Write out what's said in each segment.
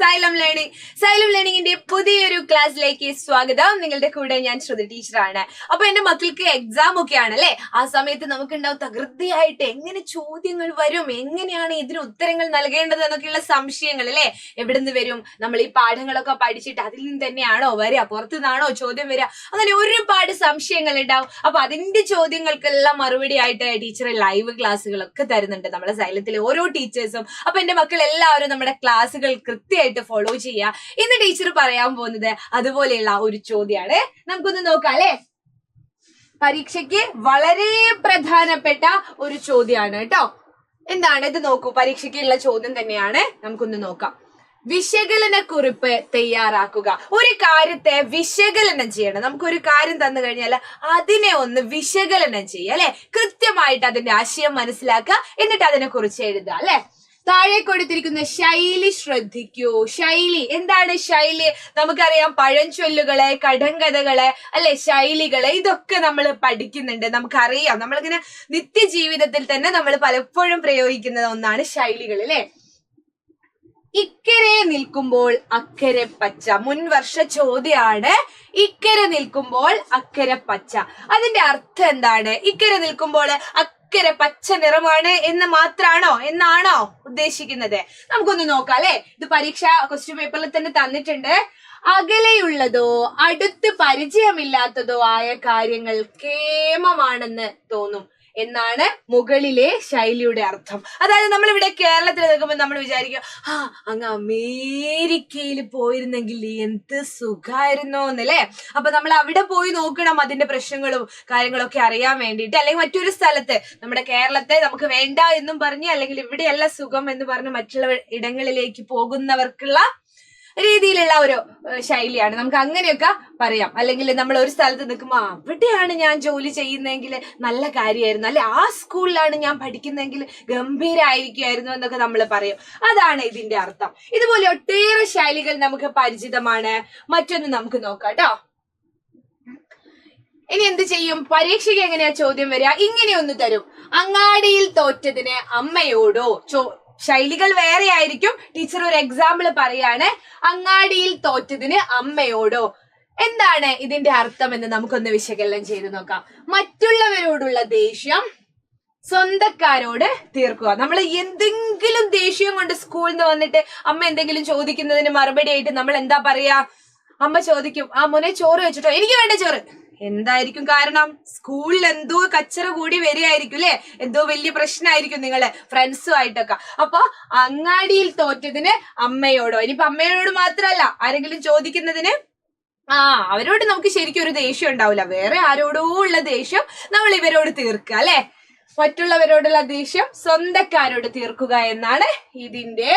Xylem ലേണിംഗിന്റെ പുതിയൊരു ക്ലാസ്സിലേക്ക് സ്വാഗതം. നിങ്ങളുടെ കൂടെ ഞാൻ ശ്രുതി ടീച്ചറാണ്. അപ്പൊ എന്റെ മക്കൾക്ക് എക്സാം ഒക്കെ ആണല്ലേ, ആ സമയത്ത് നമുക്കുണ്ടാവും തകൃതിയായിട്ട് എങ്ങനെ ചോദ്യങ്ങൾ വരും, എങ്ങനെയാണ് ഇതിന് ഉത്തരങ്ങൾ നൽകേണ്ടത് എന്നൊക്കെയുള്ള സംശയങ്ങൾ അല്ലെ. എവിടെ നിന്ന് വരും? നമ്മൾ ഈ പാഠങ്ങളൊക്കെ പഠിച്ചിട്ട് അതിൽ നിന്ന് തന്നെയാണോ വരിക, പുറത്തു നിന്നാണോ ചോദ്യം വരിക, അങ്ങനെ ഒരുപാട് സംശയങ്ങൾ ഉണ്ടാവും. അപ്പൊ അതിന്റെ ചോദ്യങ്ങൾക്കെല്ലാം മറുപടി ആയിട്ട് ടീച്ചർ ലൈവ് ക്ലാസ്സുകളൊക്കെ തരുന്നുണ്ട് നമ്മളെ സൈലത്തിലെ ഓരോ ടീച്ചേഴ്സും. അപ്പൊ എന്റെ മക്കൾ എല്ലാവരും നമ്മുടെ ക്ലാസ്സുകൾ കൃത്യമായിട്ട് ഫോളോ ചെയ്യുക. ഇന്ന് ടീച്ചർ പറയാൻ പോകുന്നത് അതുപോലെയുള്ള ഒരു ചോദ്യമാണ്. നമുക്കൊന്ന് നോക്കാം അല്ലെ. പരീക്ഷയ്ക്ക് വളരെ പ്രധാനപ്പെട്ട ഒരു ചോദ്യമാണ് കേട്ടോ. എന്താണ് ഇത്? നോക്കൂ, പരീക്ഷയ്ക്കുള്ള ചോദ്യം തന്നെയാണ്. നമുക്കൊന്ന് നോക്കാം. വിശകലന കുറിപ്പ് തയ്യാറാക്കുക. ഒരു കാര്യത്തെ വിശകലനം ചെയ്യണം. നമുക്കൊരു കാര്യം തന്നു കഴിഞ്ഞാൽ അതിനെ ഒന്ന് വിശകലനം ചെയ്യുക അല്ലെ. കൃത്യമായിട്ട് അതിന്റെ ആശയം മനസ്സിലാക്കുക, എന്നിട്ട് അതിനെ കുറിച്ച് എഴുതുക അല്ലെ. താഴെ കൊടുത്തിരിക്കുന്ന ശൈലി ശ്രദ്ധിക്കൂ. ശൈലി എന്താണ്? ശൈലി നമുക്കറിയാം, പഴഞ്ചൊല്ലുകളെ, കടങ്കഥകളെ അല്ലെ, ശൈലികളെ, ഇതൊക്കെ നമ്മൾ പഠിക്കുന്നുണ്ട്, നമുക്കറിയാം. നമ്മളിങ്ങനെ നിത്യജീവിതത്തിൽ തന്നെ നമ്മൾ പലപ്പോഴും പ്രയോഗിക്കുന്ന ഒന്നാണ് ശൈലികൾ അല്ലെ. ഇക്കരെ നിൽക്കുമ്പോൾ അക്കരെ പച്ച. മുൻവർഷ ചോദ്യമാണ്. ഇക്കരെ നിൽക്കുമ്പോൾ അക്കരെ പച്ച. അതിന്റെ അർത്ഥം എന്താണ്? ഇക്കരെ നിൽക്കുമ്പോൾ അക്കരെ പച്ച നിറമാണ് എന്ന് എന്നാണോ ഉദ്ദേശിക്കുന്നത്? നമുക്കൊന്ന് നോക്കാം അല്ലെ. ഇത് പരീക്ഷ ക്വസ്റ്റ്യൻ പേപ്പറിൽ തന്നെ തന്നിട്ടുണ്ട്. അകലെയുള്ളതോ അടുത്ത് പരിചയമില്ലാത്തതോ ആയ കാര്യങ്ങൾ കേമമാണെന്ന് തോന്നും എന്നാണ് മുകളിലെ ശൈലിയുടെ അർത്ഥം. അതായത് നമ്മളിവിടെ കേരളത്തിൽ നിൽക്കുമ്പോൾ നമ്മൾ വിചാരിക്കും, അങ്ങ് അമേരിക്കയിൽ പോയിരുന്നെങ്കിൽ എന്ത് സുഖമായിരുന്നോ എന്നല്ലേ. അപ്പൊ നമ്മൾ അവിടെ പോയി നോക്കണം, അതിന്റെ പ്രശ്നങ്ങളും കാര്യങ്ങളൊക്കെ അറിയാൻ വേണ്ടിയിട്ട്. അല്ലെങ്കിൽ മറ്റൊരു സ്ഥലത്ത്, നമ്മുടെ കേരളത്തെ നമുക്ക് വേണ്ട എന്നും പറഞ്ഞ്, അല്ലെങ്കിൽ ഇവിടെയല്ല സുഖം എന്ന് പറഞ്ഞ് മറ്റുള്ള ഇടങ്ങളിലേക്ക് പോകുന്നവർക്കുള്ള രീതിയിലുള്ള ഒരു ശൈലിയാണ്. നമുക്ക് അങ്ങനെയൊക്കെ പറയാം. അല്ലെങ്കിൽ നമ്മൾ ഒരു സ്ഥലത്ത് നിൽക്കുമ്പോൾ അവിടെയാണ് ഞാൻ ജോലി ചെയ്യുന്നതെങ്കിൽ നല്ല കാര്യമായിരുന്നു, അല്ലെ ആ സ്കൂളിലാണ് ഞാൻ പഠിക്കുന്നതെങ്കിൽ ഗംഭീരായിരിക്കുമായിരുന്നു എന്നൊക്കെ നമ്മൾ പറയും. അതാണ് ഇതിന്റെ അർത്ഥം. ഇതുപോലെ ഒട്ടേറെ ശൈലികൾ നമുക്ക് പരിചിതമാണ്. മറ്റൊന്ന് നമുക്ക് നോക്കാം കേട്ടോ. ഇനി എന്ത് ചെയ്യും? പരീക്ഷയ്ക്ക് എങ്ങനെയാ ചോദ്യം വരിക? ഇങ്ങനെയൊന്ന് തരും. അങ്ങാടിയിൽ തോറ്റതിന് അമ്മയോടോ. ശൈലികൾ വേറെ ആയിരിക്കും. ടീച്ചർ ഒരു എക്സാമ്പിൾ പറയാണ്. അങ്ങാടിയിൽ തോറ്റതിന് അമ്മയോടോ. എന്താണ് ഇതിന്റെ അർത്ഥം എന്ന് നമുക്കൊന്ന് വിശകലനം ചെയ്ത് നോക്കാം. മറ്റുള്ളവരോടുള്ള ദേഷ്യം സ്വന്തക്കാരോട് തീർക്കുക. നമ്മൾ എന്തെങ്കിലും ദേഷ്യം കൊണ്ട് സ്കൂളിൽ നിന്ന് വന്നിട്ട് അമ്മ എന്തെങ്കിലും ചോദിക്കുന്നതിന് മറുപടി ആയിട്ട് നമ്മൾ എന്താ പറയാ? അമ്മ ചോദിക്കും, മോനെ ചോറ് വെച്ചിട്ടോ? എനിക്ക് വേണ്ട ചോറ്. എന്തായിരിക്കും കാരണം? സ്കൂളിൽ എന്തോ കച്ചറ കൂടി വരികയായിരിക്കും അല്ലെ, എന്തോ വലിയ പ്രശ്നമായിരിക്കും നിങ്ങള് ഫ്രണ്ട്സുമായിട്ടൊക്കെ. അപ്പൊ അങ്ങാടിയിൽ തോറ്റതിന് അമ്മയോടോ. ഇനിയിപ്പൊ അമ്മയോട് മാത്രമല്ല, ആരെങ്കിലും ചോദിക്കുന്നതിന് അവരോട് നമുക്ക് ശരിക്കും ഒരു ദേഷ്യം ഉണ്ടാവില്ല, വേറെ ആരോടോ ഉള്ള ദേഷ്യം നമ്മൾ ഇവരോട് തീർക്കുക അല്ലെ. മറ്റുള്ളവരോടുള്ള ദേഷ്യം സ്വന്തക്കാരോട് തീർക്കുക എന്നാണ് ഇതിന്റെ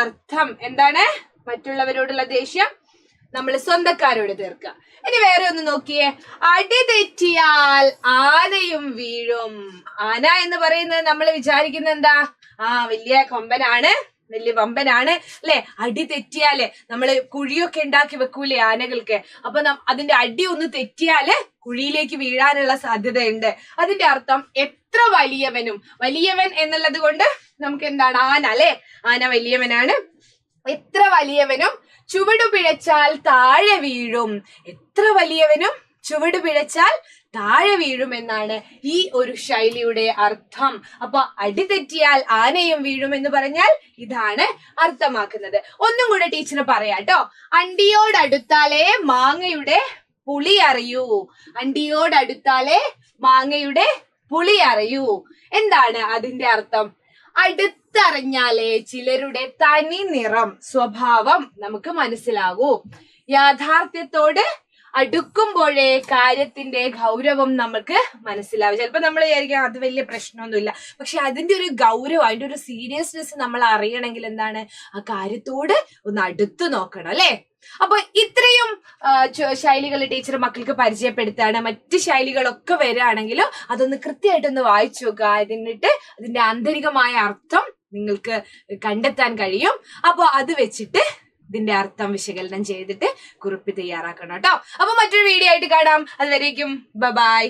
അർത്ഥം. എന്താണ്? മറ്റുള്ളവരോടുള്ള ദേഷ്യം നമ്മൾ സ്വന്തക്കാരോട് തീർക്കുക. ഇനി വേറെ ഒന്ന് നോക്കിയേ. അടി തെറ്റിയാൽ ആനയും വീഴും. ആന എന്ന് പറയുന്നത് നമ്മൾ വിചാരിക്കുന്നത് എന്താ? വലിയ കൊമ്പനാണ്, വലിയ വമ്പനാണ് അല്ലെ. അടി തെറ്റിയാല് നമ്മള് കുഴിയൊക്കെ ഉണ്ടാക്കി വെക്കൂലേ ആനകൾക്ക്. അപ്പൊ അതിന്റെ അടി ഒന്ന് തെറ്റിയാല് കുഴിയിലേക്ക് വീഴാനുള്ള സാധ്യതയുണ്ട്. അതിന്റെ അർത്ഥം എത്ര വലിയവനും, വലിയവൻ എന്നുള്ളത് കൊണ്ട് നമുക്ക് എന്താണ്? ആന അല്ലെ, ആന വലിയവനാണ്. എത്ര വലിയവനും ചുവടു പിഴച്ചാൽ താഴെ വീഴും. എത്ര വലിയവനും ചുവട് പിഴച്ചാൽ താഴെ വീഴും എന്നാണ് ഈ ഒരു ശൈലിയുടെ അർത്ഥം. അപ്പൊ അടി തെറ്റിയാൽ ആനയും വീഴും എന്ന് പറഞ്ഞാൽ ഇതാണ് അർത്ഥമാക്കുന്നത്. ഒന്നും കൂടെ ടീച്ചർ പറയാട്ടോ. അണ്ടിയോടടുത്താലേ മാങ്ങയുടെ പുളി അറിയൂ. അണ്ടിയോടടുത്താലേ മാങ്ങയുടെ പുളി അറിയൂ. എന്താണ് അതിന്റെ അർത്ഥം? അടുത്തറിഞ്ഞാലേ ചിലരുടെ തനി നിറം, സ്വഭാവം നമുക്ക് മനസ്സിലാകൂ. യാഥാർത്ഥ്യത്തോട് അടുക്കുമ്പോഴേ കാര്യത്തിന്റെ ഗൗരവം നമുക്ക് മനസ്സിലാവും. ചിലപ്പോ നമ്മൾ വിചാരിക്കാം അത് വലിയ പ്രശ്നമൊന്നുമില്ല, പക്ഷെ അതിന്റെ ഒരു ഗൗരവം, അതിന്റെ ഒരു സീരിയസ്നെസ് നമ്മൾ അറിയണമെങ്കിൽ എന്താണ്? ആ കാര്യത്തോട് ഒന്ന് അടുത്തു നോക്കണം അല്ലെ. അപ്പൊ ഇത്രയും ശൈലികൾ ടീച്ചർ മക്കൾക്ക് പരിചയപ്പെടുത്താണ്. മറ്റ് ശൈലികളൊക്കെ വരികയാണെങ്കിലും അതൊന്ന് കൃത്യമായിട്ടൊന്ന് വായിച്ചു നോക്കുക. എന്നിട്ട് അതിന്റെ ആന്തരികമായ അർത്ഥം നിങ്ങൾക്ക് കണ്ടെത്താൻ കഴിയും. അപ്പൊ അത് വെച്ചിട്ട് ഇതിന്റെ അർത്ഥം വിശകലനം ചെയ്തിട്ട് കുറിപ്പ് തയ്യാറാക്കണം കേട്ടോ. അപ്പൊ മറ്റൊരു വീഡിയോ ആയിട്ട് കാണാം. അതുവരേക്കും ബൈ.